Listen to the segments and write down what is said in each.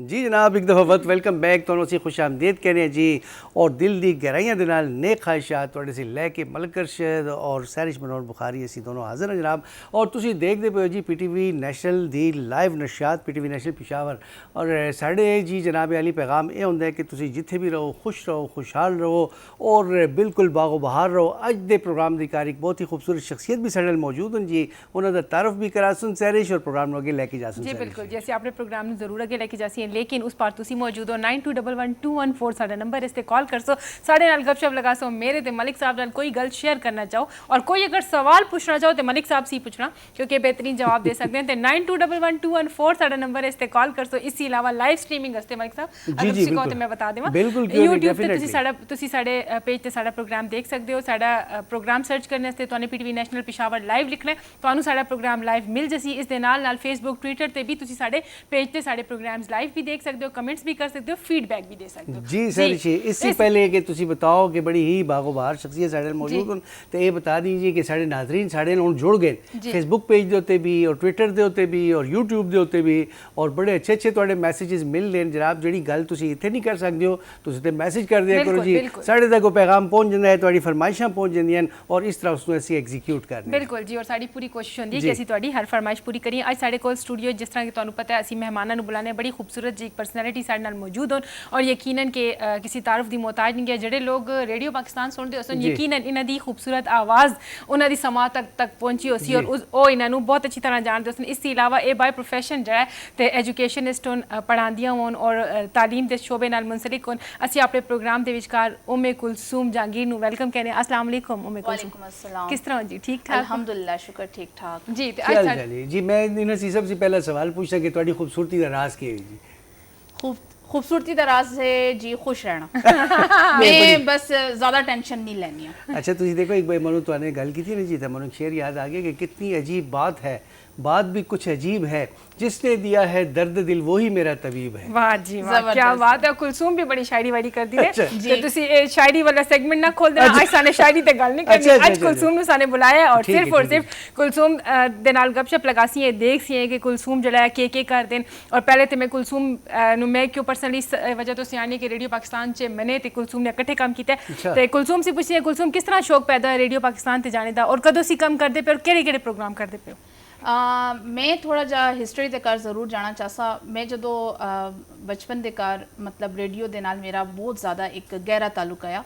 जी जनाब, एक दफ़ा वक्त वेलकम बैक तो ਅਸੀਂ खुश आमदीद कहने हैं जी। और दिल दी गहराइयां दे नाल नेक ख्वाहिशात तुहाडे सी लैके मलक अरशद और सैरिश मनोहर बुखारी असी दोनों हाज़र हैं जनाब। और तुसी देखदे पे हो जी PTV national the live नशियात PTV national Peshawar. और साढ़े जी जनाब अली पैगाम ये होंदा है कि तुसी जिथे भी रहो खुश रहो, खुशहाल रहो और बिल्कुल बागो बहार रहो। अज दे प्रोग्राम दी कार एक बहुत ही खूबसूरत शख्सियत भी साढ़े नाल मौजूद हैं जी। उन्होंने तारुफ भी करा सुन सैरिश और प्रोग्राम नूं अगे लैके जा सुन जी बिल्कुल, जैसे आपने प्रोग्राम में जरूर अगे लेके जासी है, लेकिन उस पार तुसी मौजूद हो 92112114 साडा नंबर इस ते कॉल कर सो, साढ़े नाल गपशप लगा सो, मेरे ते मलिक साहब नाल कोई गल शेयर करना चाहो और कोई अगर सवाल पूछना चाहो तो मलिक साहब से पूछना क्योंकि बेहतरीन जवाब दे सकते हैं। तो 92112114 साडा नंबर इस ते कॉल कर सो। इसी अलावा लाइव स्ट्रीमिंग वास्ते मलिक साहब अगर तुसी कहो तो मैं बता देवां, YouTube ते तुसी साडे पेज ते साडा प्रोग्राम देख सकते हो। साडा प्रोग्राम सर्च करने वास्ते तुहानू PTV नैशनल पिशावर लाइव लिखना है, तुहानू साडा प्रोग्राम लाइव मिल जसी। इस दे नाल फेसबुक ट्विटर ते भी तुसी साडे पेज ते साडे प्रोग्राम्स लाइव भी देख सकते हो, कमेंट्स भी कर सकते हो, फीडबैक भी दे सकते हो। जी सर जी, इससे पहले कि तुसी बताओ कि बड़ी ही बागोबार शख्सियत साढ़े मौजूद हैं तो ये बता दीजिए कि साढ़े नाजरीन साढ़े हुण जुड़ गए फेसबुक पेज के उत्ते भी और ट्विटर के उत्ते भी और यूट्यूब के उत्ते भी और बड़े अच्छे अच्छे तुहाडे मैसेजेस मिल रहे हैं जनाब। जिहड़ी गल तुसी इत्थे नहीं कर सकते हो तुसी ते मैसेज कर दिया करो जी, साढ़े तक वो पैगाम पहुंच जाता है, तुहाडी फरमाइशां पहुंच जांदियां और इस तरह उसनूं असीं एग्जीक्यूट करने बिल्कुल जी। और साडी पूरी कोशिश होंदी है कि असीं तुहाडी हर फरमाइश पूरी करिए। अज साडे कोल स्टूडियो जिस तरह कि तुहानू पता है असीं मेहमानां नूं बुलाने बड़ी खूबसूरत जी पर्सनैलिटी साडे नाल मौजूद होन और यकीनन कि किसी तारुफ दी मोहताज नहीं है। जिहड़े लोग रेडियो पाकिस्तान सुनते होसन यकीनन इन्हां दी खूबसूरत आवाज़ उन्हां दी समां तक पहुंची होसी और ओ इन्हां नूं बहुत अच्छी तरह जानते होसन। इसके अलावा ये बाय प्रोफैशन जो है तो एजुकेशनिस्ट होन, पढ़ांदियां होन और तालीम के शोबे नाल मुंसलिक होन। असीं अपने प्रोग्राम के विचकार उम्मे कुलसूम जहांगीर नूं वेलकम कहने। अस्सलाम वालेकुम उम्मे कुलसूम, किस तरह जी? ठीक ठाक अल्हम्दुलिल्लाह, शुक्र ठीक ठाक जी। तो जी मैं इन्हां सी सबसे पहला सवाल पूछना कि तुहाडी खूबसूरती दा राज की है जी? खूबसूरती दा राज है जी खुश रहना। मैं बस ज़्यादा टेंशन नहीं लेनी है। अच्छा तुझे देखो एक बार मनु तुमने गल की थी ना जी, तो मनु शेर याद आ गया कि कितनी अजीब बात है, बात भी कुछ अजीब है, जिसने दिया है दर्द दिल वही मेरा तबीब है। वाह जी वाह, क्या बात है। कुलसूम भी बड़ी शायरी वारी कर दी है तो तुसी शायरी वाला सेगमेंट ना खोल देना। आज साने शायरी ते गल नहीं करनी, आज कुलसूम नु साने बुलाया और सिर्फ कुलसूम दे नाल गपशप लगासी है, देख सी है कि कुलसूम जड़ा है के कर देन। और पहले ते मैं कुलसूम नु मैं क्यों पर्सनली वजह तो सियानी कि रेडियो पाकिस्तान च मैंने ते कुलसूम ने इकट्ठे काम कीता है। ते कुलसूम से पूछिए कुलसूम किस तरह शौक पैदा है रेडियो पाकिस्तान ते जाने दा और कदों सी काम करदे पे और केड़े प्रोग्राम करदे पे? मैं थोड़ा जा हिस्टरी ते कर जरूर जाना चाहसा। मैं जो बचपन दे कार मतलब रेडियो दे नाल मेरा बहुत ज़्यादा एक गहरा ताल्लुक आया।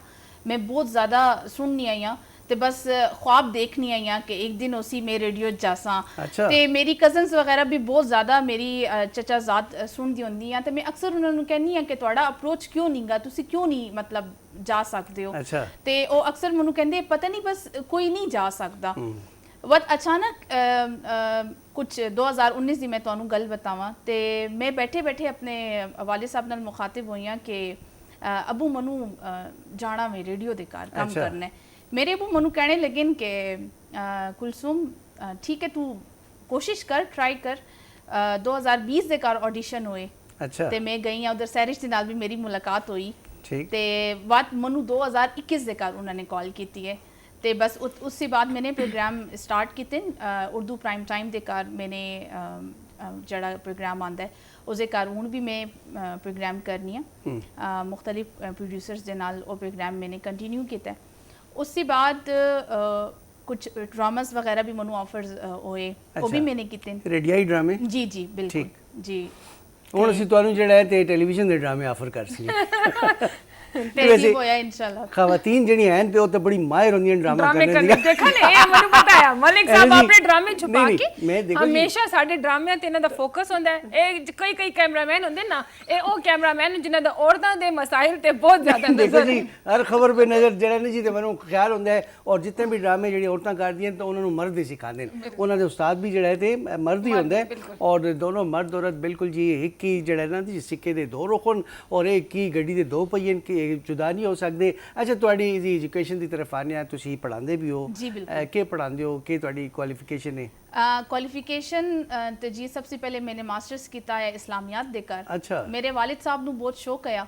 मैं बहुत ज़्यादा सुननी आई हाँ तो बस ख्वाब देखनी आई हाँ कि एक दिन उसी में रेडियो जासा। तो मेरी कजन्स वगैरह भी बहुत ज़्यादा मेरी चचा जात सुनदी होंदी हैं तो मैं अक्सर उन्होंने कहनी हाँ कि तुहाडा अप्रोच क्यों नहीं गा, तुसी क्यों नहीं मतलब जा सकते हो। तो वो अक्सर मैनू कहंदे पता नहीं बस कोई नहीं जा सकता। वत अचानक कुछ 2019 की मैं तुहानू गल बतावां तो मैं बैठे बैठे अपने वालिद साहब नाल मुखातिब हुई हाँ कि अबू मनु जाना में रेडियो दे कार काम करना है। मेरे अबू मनु कहने लगे कि कुलसूम ठीक है तू कोशिश कर, ट्राई कर। 2020 के कार ऑडिशन हुए तो मैं गई हाँ उधर सैरिश के नाल भी मेरी मुलाकात हुई तो बात मनु 2021 के कार उन्होंने कॉल की है। तो बस उसके बाद मैंने प्रोग्राम स्टार्ट किए उर्दू प्राइम टाइम के कार मैंने जड़ा प्रोग्राम आंदा है उसके कार हूँ भी मैं प्रोग्राम करनी है मुख्तलिफ प्रोड्यूसर्स के नाल वो प्रोग्राम मैंने कंटिन्यू किया। उसके बाद कुछ ड्रामास वगैरह भी मनु ऑफर्स होए वो भी मैंने किए रेडियाई ड्रामे। जी जी बिल्कुल जी। हुण असीं तुहानू जिहड़ा है ते टेलीविजन दे ड्रामे ऑफर कर सी वैसे इंशाल्लाह खवातीन जड़ी हैं तो तो बड़ी माहिर होंदी हैं ड्रामा करने दी। देखा ने ये मनु पता है मलिक साहब अपने ड्रामे छुपा के हमेशा साडे ड्रामे ते इन्हां दा फोकस होंदा है। ए कई कैमरामैन होंदे ना ए ओ कैमरामैन जिन्हां दा औरतां दे मसाइल ते बहुत ज्यादा देखो जी हर खबर पे नजर जड़ा नहीं जी ते मैनू ख्याल होंदा है और जितने भी ड्रामे जड़ी औरतां करदी हैं तो उन्हां नू मर्द ही सिखांदे ने, उन्हां दे उस्ताद भी जड़ा है ते मर्द ही होंदा है और दोनों मर्द औरत बिल्कुल जी एक ही जड़ा ना जी सिक्के दे दो रुख होन और एक ही गड्डी दे दो पहिए के जुदा नहीं हो सकते। अच्छा तुहाडी जी एजुकेशन की तरफ आने आ, तुसी पढ़ांदे भी हो के पढ़ांदे हो के तुहाडी क्वालिफिकेशन है? क्वालिफिकेशन तो जी सबसे पहले मैंने मास्टर्स किया है इस्लामियात देकर। अच्छा। मेरे वालिद साहब नू बहुत शौक आया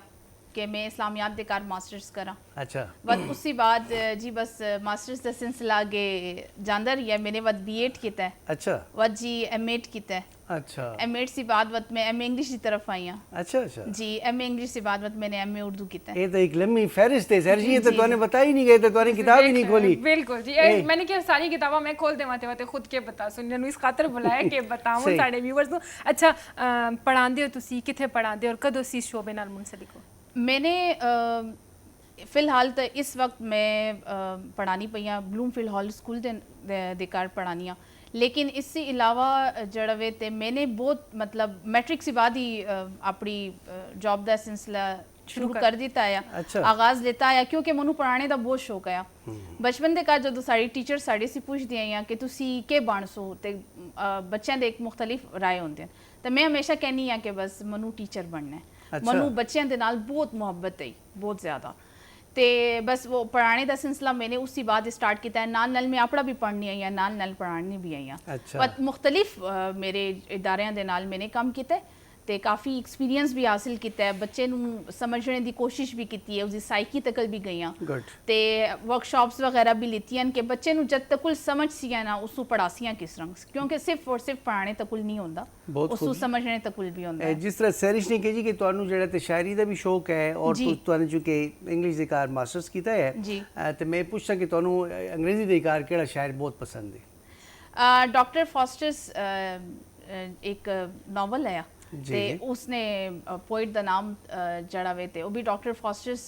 कि मैं इस्लामियात दे कार मास्टर्स करा। अच्छा बस उसी बाद जी बस मास्टर्स दा सिलसिला अगे जांदा रही है। मैंने वत बीएड कीता है, अच्छा वत जी एमएड कीता है। अच्छा एमएड से बाद वत मैं एमए इंग्लिश की तरफ आई हां अच्छा अच्छा जी। एमए इंग्लिश से बाद वत मैंने एमए उर्दू कीता है। ये तो एक लंबी फहरिस्त है सर जी, ये तो तुमने बता ही नहीं गए, तो तुमने किताब ही नहीं खोली। बिल्कुल जी मैंने क्या सारी किताबां मैं खोल दे वाते खुद के बता सुनने ਨੂੰ ਇਸ ਖਾਤਰ ਬੁਲਾਇਆ ਕਿ ਬਤਾਵਾਂ सही। ਸਾਡੇ व्यूअर्स ਨੂੰ। ਅੱਛਾ ਪੜਾਉਂਦੇ ਹੋ ਤੁਸੀਂ, ਕਿੱਥੇ ਪੜਾਉਂਦੇ ਹੋ ਔਰ ਕਦੋਂ ਸੀ ਇਸ ਸ਼ੋਬੇ ਨਾਲ ਮੁਨਸਲਿਕ ਹੋ? मैंने फिलहाल तो इस वक्त मैं पढ़ानी पई हां ब्लूमफील्ड हॉल स्कूल दे कार पढ़ानी हां। लेकिन इससे अलावा जड़ा वे ते मैंने बहुत मतलब मैट्रिक से बाद ही अपनी जॉब का सिलसिला शुरू कर दिता है। अच्छा। आगाज लेता है क्योंकि मैनू पढ़ाने का बहुत शौक है। बचपन के जो साड़ी टीचर साढ़े से पुछदी हैं कि तुसी के बन सो, ते बच्चों के एक मुख्तलिफ राय होंगे, तो मैं हमेशा कहनी हाँ कि बस मैनू टीचर बनना है। अच्छा। मैनू बच्चों के नाल बहुत मुहब्बत है, बहुत ज़्यादा। तो बस वो पढ़ाने का सिलसिला मैंने उसी बाद स्टार्ट किया है। नाल मैं अपना भी पढ़नी आई हाँ, नाल पढ़ानी भी आई हाँ। अच्छा। बट मुख्तलिफ मेरे इदारियां दे नाल मैंने काम किया है, तो काफ़ी एक्सपीरियंस भी हासिल किया है। बच्चे नूं समझने की कोशिश भी की है, उसकी साइकी तक भी गई हाँ, गुड। तो वर्कशॉप्स वगैरह भी लीती हैं कि बच्चे नूं जब तक समझ सी है ना उसको पढ़ासियाँ किस तरह, क्योंकि सिर्फ और सिर्फ पढ़ाने तक नहीं होता, बहुत उसको खूब। समझने तक भी होता है। जिस तरह सैरिश ने कही कि ਤੁਹਾਨੂੰ ਜਿਹੜਾ ਤੇ ਸ਼ਾਇਰੀ ਦਾ ਵੀ ਸ਼ੌਕ ਹੈ ਔਰ ਜੀ। ਤੁਹਾਨੂੰ ਚੁੱਕੇ ਇੰਗਲਿਸ਼ ਦੇ ਕਾਰ ਮਾਸਟਰਸ ਕੀਤਾ ਹੈ ਜੀ। ਤੇ ਮੈਂ ਪੁੱਛਾਂ ਕਿ ਤੁਹਾਨੂੰ ਅੰਗਰੇਜ਼ੀ ਦੇ ਕਾਰ ਕਿਹੜਾ ਸ਼ਾਇਰ ਬਹੁਤ ਪਸੰਦ ਹੈ? डॉक्टर फॉस्टर्स एक नावल है जी, ते जी। उसने पोइट दा नाम जड़ा वे ते वो भी डॉक्टर फॉस्टर्स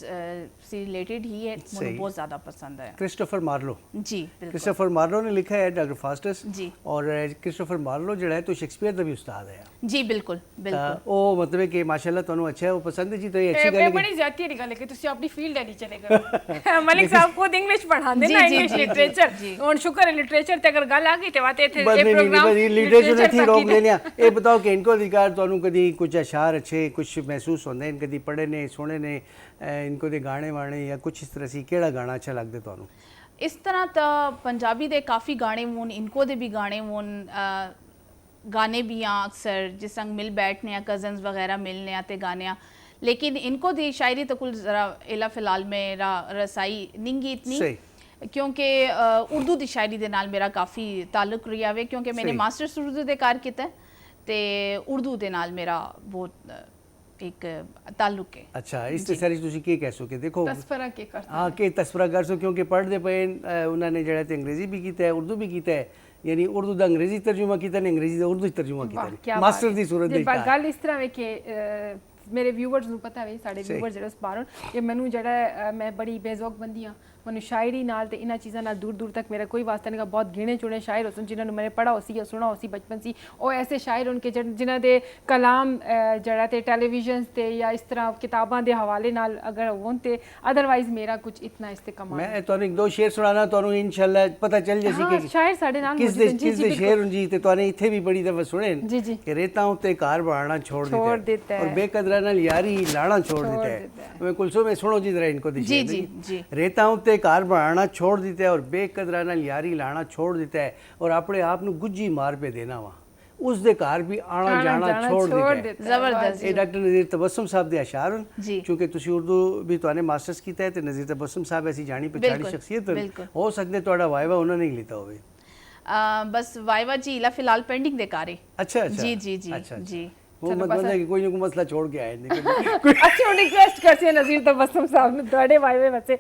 से रिलेटेड ही है, मुझे सही। बहुत ज़्यादा पसंद है। Christopher Marlowe. जी बिल्कुल क्रिस्टोफर मार्लो ने लिखा है डॉक्टर फास्टस जी। और क्रिस्टोफर मार्लो ਜਿਹੜਾ ਹੈ तो शेक्सपियर ਦਾ ਵੀ ਉਸਤਾਦ ਹੈ। जी बिल्कुल बिल्कुल। ਉਹ ਮਤਲਬ ਹੈ ਕਿ ਮਾਸ਼ਾਅੱਲਾ ਤੁਹਾਨੂੰ ਅੱਛਾ ਹੈ ਉਹ ਪਸੰਦ ਹੈ ਜੀ, तो ये अच्छी ਗੱਲ ਇਹ ਹੈ ਬੜੀ ਜ਼ਿਆਦਤੀ ਵਾਲੀ ਗੱਲ ਹੈ ਕਿ ਤੁਸੀਂ ਆਪਣੀ ਫੀਲਡ ਨਹੀਂ ਚਲੇ ਗਏ। ਮਲਿਕ ਸਾਹਿਬ ਖੁਦ ਇੰਗਲਿਸ਼ ਪੜ੍ਹਾਉਂਦੇ ਨਾ, ਜੀ, ਇੰਗਲਿਸ਼ ਜੀ, ਲਿਟਰੇਚਰ। ਜੀ। ਹੁਣ ਸ਼ੁਕਰ ਹੈ ਲਿਟਰੇਚਰ ਤੇ ਅਗਰ ਗੱਲ ਆ ਗਈ ਤੇ ਵਾਤੇ ਇੱਥੇ बस ਇਹ नहीं ਪ੍ਰੋਗਰਾਮ नहीं लिटरेचर नहीं थी रोक लेने ये बताओ कि इनको अधिकार ਤੁਹਾਨੂੰ कभी कुछ अशार अच्छे कुछ महसूस होंदे हैं, कभी पढ़े ने सुने ने इनको दे गाने वाने या कुछ इस तरह सी केड़ा गाना अच्छा लगदा ਤੁਹਾਨੂੰ? इस तरह तो पंजाबी दे काफ़ी गाने होन, इनको दे भी गाने होन, गाने भी हाँ अक्सर जिस संग मिल बैठने या कज़न्स वगैरह मिलने आते गाने हाँ। लेकिन इनको दी शायरी तो कुल ज़रा इला फ़िलहाल मेरा रसाई निंगी इतनी, सही। क्योंकि उर्दू दी शायरी दे नाल मेरा काफ़ी ताल्लुक रहा है, क्योंकि मैंने सही। मास्टर्स उर्दू दे कार किया है, तो उर्दू दे नाल मेरा बहुत एक ताल्लुक है। अच्छा इस ते सारी ਤੁਸੀਂ ਕੀ ਕਹਿ ਸਕੋਗੇ? ਦੇਖੋ ਤਸਫਰਾ ਕੇ ਕਰ हाँ कि तस्वरा कर सो क्योंकि पढ़ते पे उन्होंने जड़ा ते अंग्रेजी भी किया है उर्दू भी किया है, यानी उर्दू का अंग्रेजी तर्जुमा किया ने अंग्रेजी का उर्दू तर्जुमा किया मास्टर की सूरत ਦੀ दी ਗੱਲ ਇਸ ਤਰ੍ਹਾਂ ਵੇ ਕਿ ਮੇਰੇ ਵਿਊਅਰਸ ਨੂੰ ਪਤਾ ਵੇ, ਸਾਡੇ ਵਿਊਅਰਸ ਜਿਹੜੇ ਉਸ ਬਾਹਰੋਂ ਕਿ ਮੈਨੂੰ ਜਿਹੜਾ ਮੈਂ ਬੜੀ ਬੇਜ਼ੌਕ ਬੰਦੀ ਹਾਂ, ਮੈਨੂੰ ਸ਼ਾਇਰੀ ਨਾਲ ਤੇ ਇਹਨਾਂ ਚੀਜ਼ਾਂ ਨਾਲ ਦੂਰ ਦੂਰ ਤੱਕ ਮੇਰਾ ਕੋਈ ਵਾਸਤਾ ਨਹੀਂ। ਬਹੁਤ ਗਿਣੇ ਚੁਣੇ ਸ਼ਾਇਰ ਹੋਸਨ ਜਿਨ੍ਹਾਂ ਨੂੰ ਮੈंने ਪੜ੍ਹਾ ਹੋਸੀ ਜਾਂ ਸੁਣਾ ਹੋਸੀ ਬਚਪਨ ਸੀ, ਉਹ ਐਸੇ ਸ਼ਾਇਰ ਉਨਕੇ ਜਿਨ੍ਹਾਂ ਦੇ ਕਲਾਮ ਜਿਹੜਾ ਤੇ ਟੈਲੀਵਿਜ਼ਨ ਤੇ ਜਾਂ ਇਸ ਤਰ੍ਹਾਂ ਕਿਤਾਬਾਂ ਦੇ ਹਵਾਲੇ ਨਾਲ ਅਗਰ ਹੋਣ ਤੇ ਅਦਰਵਾਈਜ਼ ਮੇਰਾ ਕੁਝ ਇਤਨਾ ਇਸਤੇਕਮਾਲ मैं ਤੁਹਾਨੂੰ एक दो शेर सुनाना ਤੁਹਾਨੂੰ इंशाल्लाह पता चल जैसी ਹਾਂ कि ਸ਼ਾਇਰ ਸਾਡੇ ਨਾਲ किस ਮੌਜੂਦ दे ਹਨ। जी किस जी दे शेर हुन जी ते ਤੁਹਾਨੂੰ ਇੱਥੇ ਵੀ ਬੜੀ ਦਫਾ ਸੁਣੇ जी जी कि रेता उत्ते कार बनाना छोड़ छोड़ देता देता है और है। बेकदरा नाल यारी लाना छोड़ देता देता है। मैं कुलसुम में सुनो जी जरा इनको दी जी, शेर जी, दी। जी। रेता उत्ते कार बनाना छोड़ देता है और बेकदरा नाल यारी लाना छोड़ देता है और अपने आप ਨੂੰ ਗੁੱਜੀ ਮਾਰ पे देना वा ਉਸ ਦੇ ਘਰ भी आना जाना छोड़ देता है। ਜ਼ਬਰਦਸਤ। ਇਹ ਡਾਕਟਰ ਨਜ਼ੀਰ ਤਬਸਮ ਸਾਹਿਬ ਦੇ ਅਸ਼ਾਰ ਹਨ ਜੀ। ਕਿਉਂਕਿ ਤੁਸੀਂ ਉਰਦੂ ਵੀ ਤੁਹਾਨੇ ਮਾਸਟਰਸ ਕੀਤਾ ਹੈ ਤੇ ਨਜ਼ੀਰ ਤਬਸਮ ਸਾਹਿਬ ਐਸੀ ਜਾਣੀ ਪਛਾਣੀ ਬਿਲਕੁਲ, ਸ਼ਖਸੀਅਤ ਹਨ, ਬਿਲकुल। ਹੋ ਸਕਦੇ ਤੁਹਾਡਾ ਵਾਇਵਾ ਉਹਨਾਂ ਨੇ ਹੀ ਲਿੱਤਾ ਹੋਵੇ। बस वाइवा जी इला फिलहाल पेंडिंग दे कारे। अच्छा अच्छा जी जी जी अच्छा, अच्छा। जी। वो मतलब है कि कोई ना कोई मसला छोड़ के आए नहीं ਅਸੀਂ ਹੁਣ ਰਿਕੁਐਸਟ ਕਰਦੇ ਹਾਂ ਨਜ਼ੀਰ ਤਬਸਮ ਸਾਹਿਬ ਨੂੰ ਤੁਹਾਡੇ ਵਾਇਵੇ ਵਾਸਤੇ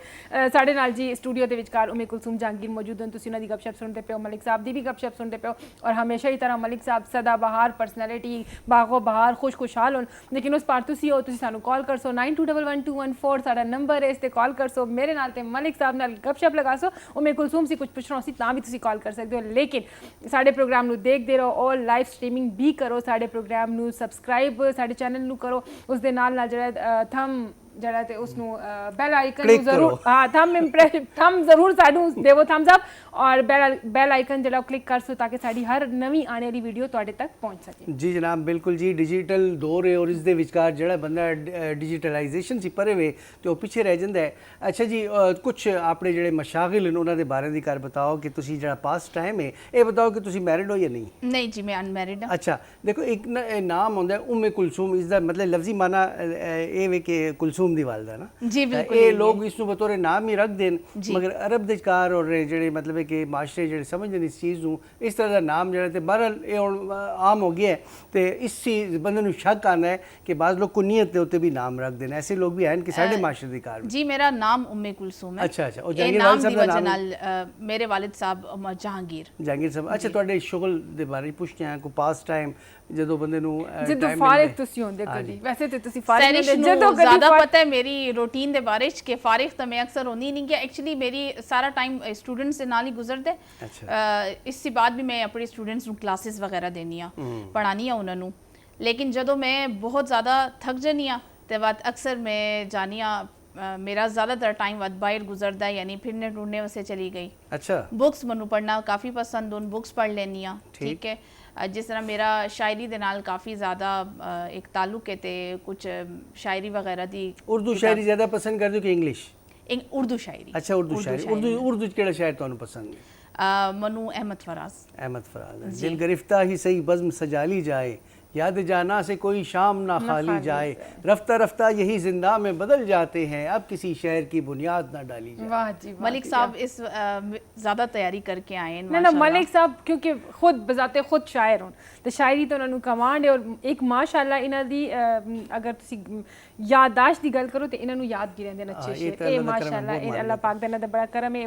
ਸਾਡੇ ਨਾਲ ਜੀ ਸਟੂਡੀਓ ਦੇ ਵਿਚਕਾਰ ਉਮੇ ਕੁਲਸੂਮ ਜਹਾਂਗੀਰ ਮੌਜੂਦ ਹਨ। ਤੁਸੀਂ ਉਹਨਾਂ ਦੀ ਗੱਪਸ਼ਪ ਸੁਣਦੇ ਪਿਓ, ਮਲਿਕ ਸਾਹਿਬ ਦੀ ਵੀ ਗੱਪਸ਼ਪ ਸੁਣਦੇ ਪਿਓ ਔਰ ਹਮੇਸ਼ਾ ਹੀ ਤਰ੍ਹਾਂ ਮਲਿਕ ਸਾਹਿਬ ਸਦਾ ਬਹਾਰ ਪਰਸਨੈਲਿਟੀ ਬਾਗੋ ਬਹਾਰ ਖੁਸ਼ਖੁਸ਼ਹਾਲ ਹੋਣ। ਲੇਕਿਨ ਉਸ ਪਾਰ ਤੁਸੀਂ ਹੋ, ਤੁਸੀਂ ਸਾਨੂੰ ਕਾਲ ਕਰ ਸੋ 92111214 ਸਾਡਾ ਨੰਬਰ ਹੈ, ਇਸ ਤੇ ਕਾਲ ਕਰ ਸੋ ਮੇਰੇ ਨਾਲ ਤੇ ਮਲਿਕ ਸਾਹਿਬ ਨਾਲ ਗੱਪਸ਼ਪ ਲਗਾ ਸੋ। ਉਮੇ ਕੁਲਸੂਮ ਸੀ ਕੁਝ ਪੁੱਛਣਾ ਸੀ ਤਾਂ ਵੀ ਤੁਸੀਂ ਕਾਲ ਕਰ ਸਕਦੇ ਹੋ, ਲੇਕਿਨ ਸਾਡੇ ਪ੍ਰੋਗਰਾਮ ਨੂੰ ਦੇਖਦੇ ਰਹੋ ਔਰ ਲਾਈਵ ਸਟ੍ਰੀਮਿੰਗ ਵੀ ਕਰੋ। ਸਾਡੇ ਪ੍ਰੋਗਰਾਮ ਨੂੰ ਸਬਸਕ੍ਰਾਈਬ ਸਾਡੇ ਚੈਨਲ ਨੂੰ ਕਰੋ, ਉਸ ਦੇ ਨਾਲ ਨਾਲ ਜਿਹੜਾ ਥੰਮ ਜਿਹੜਾ ਤੇ ਉਸ ਨੂੰ ਬੈਲ ਆਈਕਨ ਨੂੰ ਜ਼ਰੂਰ ਹਾਂ ਥੰਮ ਜ਼ਰੂਰ ਸਾਨੂੰ ਦੇਵੋ ਥੰਬਸ ਅਪ ਔਰ ਬੈਲ ਆਈਕਨ ਜਿਹੜਾ ਕਲਿੱਕ ਕਰ ਸੋ ਤਾਂ ਕਿ ਸਾਡੀ ਹਰ ਨਵੀਂ ਆਉਣ ਵਾਲੀ ਵੀਡੀਓ ਤੁਹਾਡੇ ਤੱਕ ਪਹੁੰਚ ਸਕੇ। ਜੀ ਜਨਾਬ ਬਿਲਕੁਲ ਜੀ, ਡਿਜੀਟਲ ਦੌਰ ਹੈ ਔਰ ਇਸ ਦੇ ਵਿਚਕਾਰ ਜਿਹੜਾ ਬੰਦਾ ਡਿਜੀਟਲਾਈਜੇਸ਼ਨ ਸੀ ਪਰੇ ਵੇ ਤੇ ਉਹ ਪਿੱਛੇ ਰਹਿ ਜਾਂਦਾ ਹੈ। ਅੱਛਾ ਜੀ ਕੁਝ ਆਪਣੇ ਜਿਹੜੇ ਮਸ਼ਾਗਿਲ ਨੇ ਉਹਨਾਂ ਦੇ ਬਾਰੇ ਦੀ ਕਰ ਬਤਾਓ ਕਿ ਤੁਸੀਂ ਜਿਹੜਾ ਪਾਸ ਟਾਈਮ ਹੈ ਇਹ ਬਤਾਓ ਕਿ ਤੁਸੀਂ ਮੈਰਿਡ ਹੋ ਜਾਂ ਨਹੀਂ? नहीं जी मैं अनमैरिड हाँ। अच्छा देखो एक नाम होंदा है उम्मे कुलसूम, इसका मतलब लफ्जी माना ये वे कि कुलसूम ਕੁਲਸੂਮ ਦੀ ਵਾਲਦਾ ਨਾ ਜੀ, ਬਿਲਕੁਲ ਇਹ ਲੋਕ ਇਸ ਨੂੰ ਬਤੌਰ ਨਾਮ ਹੀ ਰੱਖ ਦੇਣ, ਮਗਰ ਅਰਬ ਦੇ ਕਾਰ ਔਰ ਜਿਹੜੇ ਮਤਲਬ ਹੈ ਕਿ ਮਾਸ਼ਰੇ ਜਿਹੜੇ ਸਮਝਦੇ ਨੇ ਇਸ ਚੀਜ਼ ਨੂੰ, ਇਸ ਤਰ੍ਹਾਂ ਦਾ ਨਾਮ ਜਿਹੜਾ ਤੇ ਬਹਰਹਾਲ ਇਹ ਹੁਣ ਆਮ ਹੋ ਗਿਆ ਹੈ ਤੇ ਇਸ ਚੀਜ਼ ਬੰਦੇ ਨੂੰ ਸ਼ੱਕ ਆਉਂਦਾ ਹੈ ਕਿ ਬਾਜ਼ ਲੋਕ ਕੁਨੀਅਤ ਦੇ ਉੱਤੇ ਵੀ ਨਾਮ ਰੱਖ ਦੇਣ, ਐਸੇ ਲੋਕ ਵੀ ਹਨ ਕਿ ਸਾਡੇ ਮਾਸ਼ਰੇ ਦੀ ਕਾਰ ਜੀ ਮੇਰਾ ਨਾਮ ਉम्मे कुलसूम है। ਅੱਛਾ ਉਹ ਇਹ ਜਹਾਂਗੀਰ ਨਾਮ ਸਾਹਿਬ ਦੀ ਦਾ ਵਜ੍ਹਾ ਨਾਮ ਨਾਲ ਮੇਰੇ ਵਾਲਿਦ ਸਾਹਿਬ ਜਹਾਂਗੀਰ। ਜਹਾਂਗੀਰ ਸਾਹਿਬ। ਅੱਛਾ ਤੁਹਾਡੇ ਸ਼ੁਗਲ ਦੇ ਬਾਰੇ ਪੁੱਛਦੇ ਹਾਂ, ਕੋਈ ਪਾਸ ਟਾਈਮ ਜਦੋਂ ਬੰਦੇ ਨੂੰ ਜਦੋਂ ਫਾਰਿਗ ਤੁਸੀਂ ਹੁੰਦੇ ਕਦੀ, ਵੈਸੇ ਤੇ ਤੁਸੀਂ ਫਾਰਿਗ ਸੈਰਿਸ਼ ਹੁੰਦੇ ਨੂੰ ਜਦੋਂ ਕਦੀ ਜ਼ਿਆਦਾ ਪਤਾ ਹੈ ਮੇਰੀ ਰੂਟੀਨ ਦੇ ਬਾਰੇ ਚ ਕਿ ਫਾਰਿਗ ਤਾਂ ਮੈਂ ਅਕਸਰ ਹੁੰਦੀ ਨਹੀਂ, ਕਿ ਐਕਚੁਅਲੀ ਮੇਰੀ ਸਾਰਾ ਟਾਈਮ ਸਟੂਡੈਂਟਸ ਦੇ ਨਾਲ ਹੀ ਗੁਜ਼ਰਦਾ। ਇਸ ਤੋਂ ਬਾਅਦ ਵੀ ਮੈਂ ਆਪਣੇ ਸਟੂਡੈਂਟਸ ਨੂੰ ਕਲਾਸਿਸ ਵਗੈਰਾ ਦੇਣੀ ਆ, ਪੜ੍ਹਾਣੀ ਆ ਉਹਨਾਂ ਨੂੰ। ਲੇਕਿਨ ਜਦੋਂ ਮੈਂ ਬਹੁਤ ਜ਼ਿਆਦਾ ਥੱਕ ਜਾਂਦੀ ਆ ਤੇ ਬਾਅਦ ਅਕਸਰ ਮੈਂ ਜਾਣੀ ਆ, ਮੇਰਾ ਜ਼ਿਆਦਾਤਰ ਟਾਈਮ ਵੱਧ ਬਾਹਰ ਗੁਜ਼ਰਦਾ, ਯਾਨੀ ਫਿਰਨੇ ਟੁਰਨੇ ਵਾਸਤੇ ਚਲੀ ਗਈ। ਅੱਛਾ ਬੁੱਕਸ ਮੈਨੂੰ ਪੜ੍ਹਨਾ ਕਾਫੀ ਪਸੰਦ ਹਨ, ਬੁੱਕਸ ਪੜ੍ਹ ਲੈਂਦੀ ਆ। ਠੀਕ ਹੈ, ਜਿਸ ਤਰ੍ਹਾਂ ਮੇਰਾ ਸ਼ਾਇਰੀ ਦੇ ਨਾਲ ਕਾਫੀ ਜ਼ਿਆਦਾ ਇੱਕ ਤਾਲੁਕ ਹੈ ਤੇ ਕੁਝ ਸ਼ਾਇਰੀ ਵਗੈਰਾ ਦੀ। ਉਰਦੂ ਸ਼ਾਇਰੀ ਜ਼ਿਆਦਾ ਪਸੰਦ ਕਰਦੇ ਹੋ ਕਿ ਇੰਗਲਿਸ਼? ਉਰਦੂ ਸ਼ਾਇਰੀ। ਅੱਛਾ ਉਰਦੂ ਸ਼ਾਇਰੀ। ਉਰਦੂ ਚ ਕਿਹੜਾ ਸ਼ਾਇਰ ਤੁਹਾਨੂੰ ਪਸੰਦ ਹੈ? मनु अहमद फराज। अहमद फराज। दिल गिरफ्ता ही सही बज़्म सजा ली जाए, याद जाना से कोई शाम ना खाली जाए, रफ्ता रफ्ता यही जिंदा में बदल जाते हैं, अब किसी शहर की बुनियाद ना डाली जाए। वाह जी वाह। मलिक साहब इस ज़्यादा तैयारी करके आए हैं। ना मलिक साहब क्योंकि खुद बजाते खुद शायर हों तो शायरी तो उन्होंने कमांड है, और एक माशाअल्लाह इन्हां दी अगर तुसी याददाश्त की गल करो तो इन्होंने याद भी रहंदे अच्छे शेर। ये माशाअल्लाह ये अल्लाह पाक दा इन्हां दा बड़ा करम है।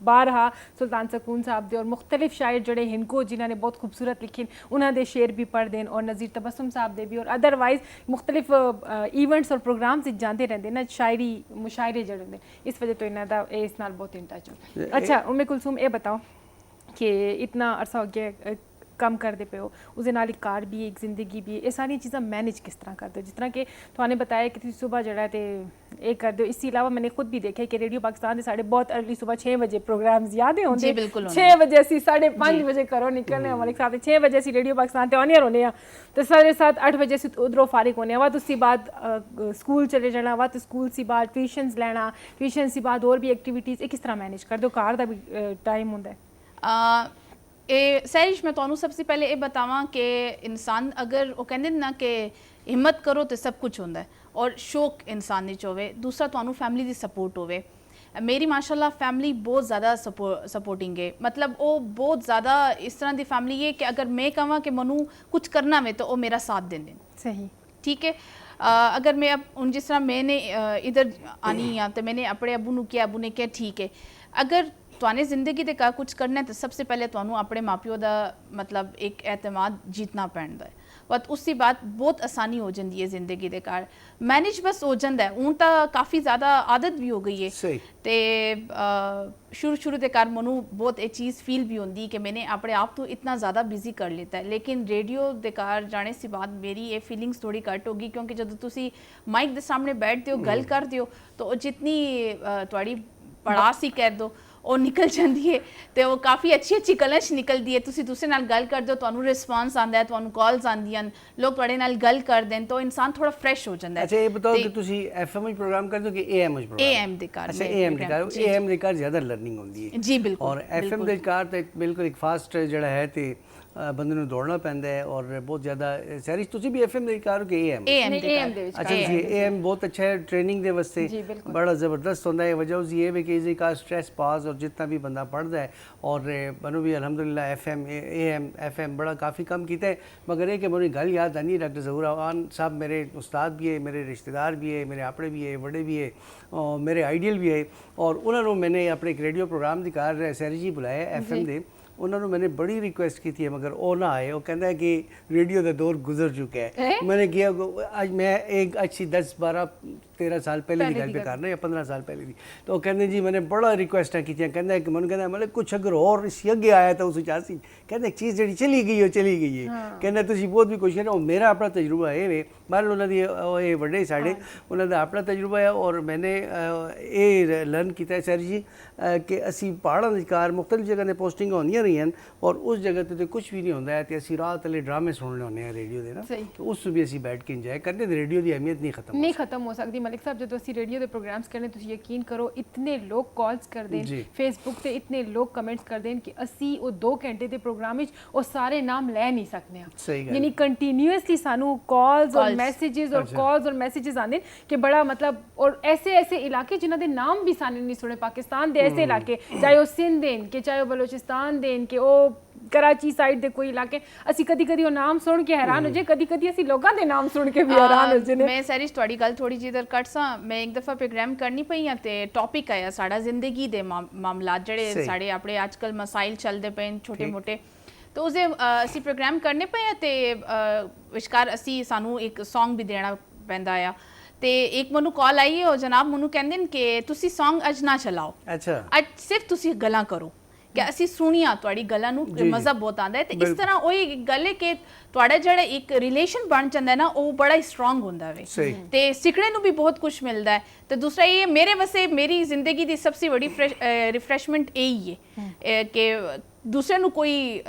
बारहा सुल्तान सकून साहब दे और मुख्तलिफ शायर जड़े हिनको जिन्होंने बहुत खूबसूरत लिखे उन्हां दे शेर भी पढ़ देन, और नज़ीर तबस्सुम साहब दे भी, और अदरवाइज मुख्तलिफ इवेंट्स और प्रोग्राम्स जाते रहते ना, शायरी मुशायरे जड़े होंदे, इस वजह तो इन्हां दा इस नाल बहुत इन टच हो। अच्छा उम्मे कुलसूम ये बताओ कि इतना अरसा हो गया ਕੰਮ ਕਰਦੇ ਪਏ ਹੋ, ਉਹਦੇ ਨਾਲ ਇੱਕ ਕਾਰ ਵੀ, ਇੱਕ ਜ਼ਿੰਦਗੀ ਵੀ, ਇਹ ਸਾਰੀਆਂ ਚੀਜ਼ਾਂ ਮੈਨੇਜ ਕਿਸ ਤਰ੍ਹਾਂ ਕਰਦੇ ਹੋ? ਜਿਸ ਤਰ੍ਹਾਂ ਕਿ ਤੁਹਾਨੂੰ ਬਤਾਇਆ ਕਿ ਤੁਸੀਂ ਸਵੇਰ ਜਿਹੜਾ ਤੇ ਇਹ ਕਰਦੇ ਹੋ, ਇਸ ਤੋਂ ਇਲਾਵਾ ਮੈंने खुद भी देखा कि रेडियो पाकिस्तान ਦੇ ਸਾਡੇ ਬਹੁਤ अर्ली सुबह 6 ਵਜੇ ਪ੍ਰੋਗਰਾਮਸ ਯਾਦ ਹੁੰਦੇ। 6 ਵਜੇ ਅਸੀਂ 5:30 ਵਜੇ ਘਰੋਂ ਨਿਕਲਨੇ ਆ, ਮਲਿਕ ਸਾਹਿਬ 6 ਵਜੇ ਅਸੀਂ ਰੇਡੀਓ ਪਾਕਿस्तान ਤੇ ਆਉਣੇ ਹੋਣੇ ਆ ਤੇ 7:30 8 ਵਜੇ ਅਸੀਂ ਉਧਰੋਂ ਫਾਰਿਗ ਹੋਣੇ ਆ। ਵਾ ਤੁਸੀਂ ਬਾਅਦ ਸਕੂਲ ਚਲੇ ਜਾਣਾ, ਵਾ ਤੇ ਸਕੂਲ ਸੀ ਬਾਅਦ ਟਿਊਸ਼ਨਸ ਲੈਣਾ, ਟਿਊਸ਼ਨ ਸੀ ਬਾਅਦ ਹੋਰ ਵੀ ਐਕਟੀਵਿਟੀਜ਼, ਇਹ ਕਿਸ ਤਰ੍ਹਾਂ ਮੈਨੇਜ ਕਰਦੇ ਹੋ? ਕਾਰ ਦਾ ਵੀ ਟਾਈਮ ਹੁੰਦਾ ਹੈ। ਇਹ ਸਹਿਰਿਸ਼ ਮੈਂ ਤੁਹਾਨੂੰ ਸਭ ਤੋਂ ਪਹਿਲੇ ਇਹ ਬਤਾਵਾਂ ਕਿ ਇਨਸਾਨ ਅਗਰ ਉਹ ਕਹਿੰਦੇ ਨਾ ਕਿ ਹਿੰਮਤ ਕਰੋ ਤੇ ਸਭ ਕੁਝ ਹੁੰਦਾ ਹੈ, ਔਰ ਸ਼ੌਕ ਇਨਸਾਨ ਵਿੱਚ ਹੋਵੇ, ਦੂਸਰਾ ਤੁਹਾਨੂੰ ਫੈਮਿਲੀ ਦੀ ਸਪੋਰਟ ਹੋਵੇ। ਮੇਰੀ ਮਾਸ਼ਾਅੱਲਾ ਫੈਮਿਲੀ ਬਹੁਤ ਜ਼ਿਆਦਾ ਸਪੋਰਟਿੰਗ ਹੈ, ਮਤਲਬ ਉਹ ਬਹੁਤ ਜ਼ਿਆਦਾ ਇਸ ਤਰ੍ਹਾਂ ਦੀ ਫੈਮਿਲੀ ਹੈ ਕਿ ਅਗਰ ਮੈਂ ਕਹਾਂ ਕਿ ਮੈਨੂੰ ਕੁਝ ਕਰਨਾ ਵੇ ਤਾਂ ਉਹ ਮੇਰਾ ਸਾਥ ਦਿੰਦੇ ਨੇ। ਸਹੀ ठीक है। अगर मैं अब जिस तरह मैंने इधर आनी है तो मैंने अपने अबू ने किया, अबू ने किया ठीक है। अगर तुआने ज़िंदगी दे का कुछ करना है तो सबसे पहले तुहानू अपने माँ प्यो दा मतलब एक एतमाद जीतना पैंदा है, बट उसकी बात बहुत आसानी हो जाती है जिंदगी दे कार मैनेज बस हो जाता है। हूँ तो काफ़ी ज़्यादा आदत भी हो गई है तो शुरू के कार मनु बहुत ये चीज़ फील भी होती कि मैंने अपने आप तो इतना ज़्यादा बिजी कर लेता है, लेकिन रेडियो के कार जाने से बाद मेरी ये फीलिंग्स थोड़ी घट होगी, क्योंकि जब तुसी माइक के सामने बैठते हो गल करते हो तो जितनी थोड़ी पड़ास ही कह दो और निकल जाती है तो वो काफ़ी अच्छी कलश निकलती है। तुसी दूसरे नाल गल कर दो, तुहानू रिस्पॉन्स आंदा है, तुहानू कॉल्स आंदियां, लोग तुहाडे नाल गल कर दें तो इंसान थोड़ा फ्रेश हो जाता है। अच्छा ये बताओ कि तुसी एफएम प्रोग्राम करते हो कि एएम प्रोग्राम? एएम दे कार। अच्छा एएम दे कार, एएम दे कार ज़्यादा लर्निंग होती है जी बिल्कुल, और एफएम दे कार तो बिल्कुल एक फास्ट जड़ा है तो बंदे नूं दौड़ना पैंदा है और बहुत ज़्यादा सैरिश तुसी भी एफएम दे कार हो कि एएम? एएम दे। अच्छा जी एएम बहुत अच्छा है ट्रेनिंग दे वास्ते, बड़ा ज़बरदस्त होता है। वजह उसकी ये है कि इसी का स्ट्रेस पास और जितना भी बंदा पढ़ता है और मनु भी अल्हम्दुलिल्लाह एफएम एएम एफएम बड़ा काफ़ी कम किया है। मगर ये कि मेरी गल याद आनी, डॉक्टर ज़हूर अवान साहब मेरे उस्ताद भी है, मेरे रिश्तेदार भी है, मेरे अपने भी है, बड़े भी है और मेरे आइडियल भी है, और उन्होंने मैंने अपने एक रेडियो प्रोग्राम की कार सैरी जी बुलाया एफएम दे, उन्होंने मैंने बड़ी रिक्वेस्ट की थी मगर वो ना आए। वो कहता है कि रेडियो का दौर गुजर चुका है। मैंने किया आज मैं एक अच्छी 10-12-13 साल पहले की गल पे करना या 15 साल पहले की, तो वो कहते जी मैंने बड़ा रिक्वेस्ट की थी, कहता है कि मैंने कहना मतलब कुछ अगर और इस अगे आया तो उस चासी कहते एक चीज़ जी चली गई है कहना तुम बहुत भी कोशिश है। मेरा अपना तजुर्बा है वे बाहर उन्होंने बड़े साढ़े उन्होंने अपना तजुर्बा है और मैंने ये लर्न किया सर जी कि असी पहाड़ों के कार मुख्तलिफ जगह ने पोस्टिंग होंदियां रही हैं और उस जगह तो कुछ भी नहीं होता है तो असी रात वाले ड्रामे सुनने होने रेडियो के ना, तो उस भी असी बैठ के इंजॉय करते रेडियो की अहमियत नहीं खत्म हो सकती। ਮਲਿਕ ਸਾਹਿਬ ਜਦੋਂ ਅਸੀਂ ਰੇਡੀਓ ਦੇ ਪ੍ਰੋਗਰਾਮਸ ਕਰਨੇ ਤੁਸੀਂ ਯਕੀਨ ਕਰੋ ਇਤਨੇ ਲੋਕ ਕਾਲਸ ਕਰਦੇ ਜੀ। ਨੇ ਫੇਸਬੁੱਕ ਤੇ ਇਤਨੇ ਲੋਕ ਕਮੈਂਟਸ ਕਰਦੇ ਨੇ ਕਿ ਅਸੀਂ ਉਹ 2 ਘੰਟੇ ਦੇ ਪ੍ਰੋਗਰਾਮ ਵਿੱਚ ਉਹ ਸਾਰੇ ਨਾਮ ਲੈ ਨਹੀਂ ਸਕਦੇ ਹਾਂ ਸਹੀ ਗੱਲ ਯਾਨੀ ਕੰਟੀਨਿਊਸਲੀ ਸਾਨੂੰ ਕਾਲਸ ਔਰ ਮੈਸੇजेस और कॉल्स और मैसेजेस आने कि बड़ा मतलब और ऐसे ऐसे इलाके जिन्हों के नाम भी साने नहीं सुने पाकिस्तान के ऐसे इलाके चाहे वो सिंध देन के चाहे वो बलोचिस्तान देन के वो कराची साइड दे कोई इलाके ਅਸੀਂ ਕਦੀ ਕਦੀ ਉਹ ਨਾਮ ਸੁਣ ਕੇ ਹੈਰਾਨ ਹੋ ਜੇ ਕਦੀ ਕਦੀ ਅਸੀਂ ਲੋਕਾਂ ਦੇ ਨਾਮ ਸੁਣ ਕੇ ਵੀ ਹੈਰਾਨ ਹੋ ਜਨੇ ਮੈਂ ਸੈਰਿਸ਼ ਤੁਹਾਡੀ ਗੱਲ ਥੋੜੀ ਜਿਹੀ ਦਰ ਕੱਟ ਸਾਂ ਮੈਂ ਇੱਕ ਦਫਾ ਪ੍ਰੋਗਰਾਮ ਕਰਨੀ ਪਈ ਆ ਤੇ ਟੌਪਿਕ ਆਇਆ ਸਾਡਾ ਜ਼ਿੰਦਗੀ ਦੇ ਮਾਮਲਾਤ ਜਿਹੜੇ ਸਾਡੇ ਆਪਣੇ ਅੱਜਕੱਲ ਮਸਾਇਲ ਚੱਲਦੇ ਪਏ ਛੋਟੇ ਮੋਟੇ तो उसे ਅਸੀਂ ਪ੍ਰੋਗਰਾਮ ਕਰਨੇ ਪਏ ਆ ਤੇ ਵਿਚਕਾਰ ਅਸੀਂ ਸਾਨੂੰ ਇੱਕ Song ਵੀ ਦੇਣਾ ਪੈਂਦਾ ਆ ਤੇ ਇੱਕ ਮੈਨੂੰ ਕਾਲ ਆਈ ਉਹ ਜਨਾਬ ਮੈਨੂੰ ਕਹਿੰਦੇ ਨੇ ਕਿ ਤੁਸੀਂ Song ਅੱਜ ਨਾ ਚਲਾਓ ਅੱਛਾ ਅੱਜ ਸਿਰਫ ਤੁਸੀਂ ਗੱਲਾਂ ਕਰੋ ਕਿ ਅਸੀਂ ਸੁਣੀਆਂ ਤੁਹਾਡੀ ਗੱਲਾਂ ਨੂੰ ਮਜ਼ਾ ਬਹੁਤ ਆਉਂਦਾ ਹੈ ਤੇ ਇਸ ਤਰ੍ਹਾਂ ਉਹੀ ਗੱਲ ਹੈ ਕਿ ਤੁਹਾਡਾ ਜਿਹੜਾ ਇੱਕ ਰਿਲੇਸ਼ਨ ਬਣ ਜਾਂਦਾ ਨਾ ਉਹ ਬੜਾ ਹੀ ਸਟਰੋਂਗ ਹੁੰਦਾ ਵੇ ਤੇ ਸਿੱਖਣੇ ਨੂੰ ਵੀ ਬਹੁਤ ਕੁਝ ਮਿਲਦਾ ਹੈ ਤੇ ਦੂਸਰਾ ਇਹ ਮੇਰੇ ਵਸੇ ਮੇਰੀ ਜ਼ਿੰਦਗੀ ਦੀ ਸਭ ਤੋਂ ਵੱਡੀ ਰਿਫਰੈਸ਼ਮੈਂਟ ਇਹੀ ਹੈ ਕਿ ਦੂਸਰੇ ਨੂੰ ਕੋਈ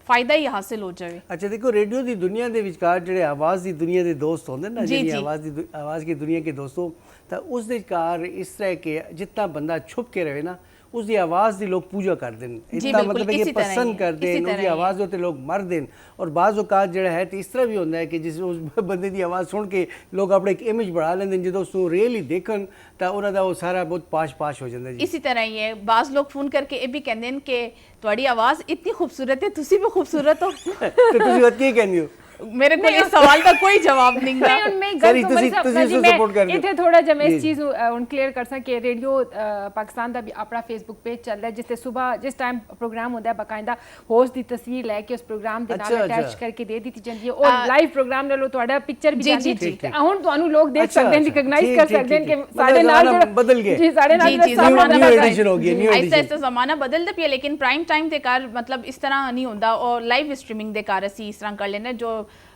ਫਾਇਦਾ ਹੀ ਹਾਸਿਲ ਹੋ ਜਾਵੇ ਅੱਛਾ ਦੇਖੋ ਰੇਡੀਓ ਦੀ ਦੁਨੀਆ ਦੇ ਵਿਚਕਾਰ ਜਿਹੜੇ ਆਵਾਜ਼ ਦੀ ਦੁਨੀਆ ਦੇ ਦੋਸਤ ਹੁੰਦੇ ਨਾ ਜਿਹੜੀ ਆਵਾਜ਼ ਦੀ ਦੁਨੀਆ के दोस्तों ਤਾਂ ਉਸ ਦੇ ਵਿਚਕਾਰ ਇਸ ਤਰ੍ਹਾਂ ਕਿ ਜਿੰਨਾ ਬੰਦਾ ਛੁਪ ਕੇ ਰਹੇ ਨਾ उसकी आवाज़ की लोग पूजा करते हैं इतना मतलब है कि पसंद करते हैं उसकी आवाज़ होते लोग मरते हैं और बाज़ औकात जो है तो इस तरह भी होता है कि जिस उस बंदे की आवाज़ सुन के लोग अपने एक इमेज बढ़ा लेंगे जो उसको रियली देखन तो उन्होंने वो सारा बहुत पाश हो जाता है इसी तरह ही है बाज़ लोग फोन करके ये भी कहते हैं कि तुम्हारी आवाज़ इतनी खूबसूरत है तुसी भी खूबसूरत हो तो तुसी बात क्या कहनी हो मेरे को इस सवाल का कोई जवाब नहीं है मैं गल तो मैं इथे थोड़ा जब मैं इस चीज उन क्लियर कर सक कि रेडियो पाकिस्तान दा भी अपना फेसबुक पेज चल रहा है जिससे सुबह जिस टाइम प्रोग्राम होता है बाकायदा होस्ट दी तस्वीर लेके उस प्रोग्राम दे नाल अटैच करके दे दी जाती है और लाइव प्रोग्राम ले लो ਤੁਹਾਡਾ ਪਿਕਚਰ ਵੀ ਜਾਂਦੀ ਹੈ ਹੁਣ ਤੁਹਾਨੂੰ ਲੋਕ ਦੇਖ ਸਕਦੇ ਨੇ ਰਿਕਗਨਾਈਜ਼ ਕਰ ਸਕਦੇ ਨੇ ਕਿ ਸਾਡੇ ਨਾਲ ਬਦਲ ਗਏ ਜੀ ਸਾਡੇ ਨਾਲ न्यू एडिशन हो गया न्यू ਐਸਾ ਐਸਾ ਜ਼ਮਾਨਾ ਬਦਲਦਾ ਪਿਆ ਲੇਕਿਨ ਪ੍ਰਾਈਮ ਟਾਈਮ ਦੇ ਕਾਰ ਮਤਲਬ ਇਸ ਤਰ੍ਹਾਂ ਨਹੀਂ ਹੁੰਦਾ ਔਰ ਲਾਈਵ ਸਟ੍ਰੀਮਿੰਗ ਦੇ ਕਾਰ ਅਸੀਂ ਇਸ ਤਰ੍ਹਾਂ ਕਰ ਲੈਨੇ ਜੋ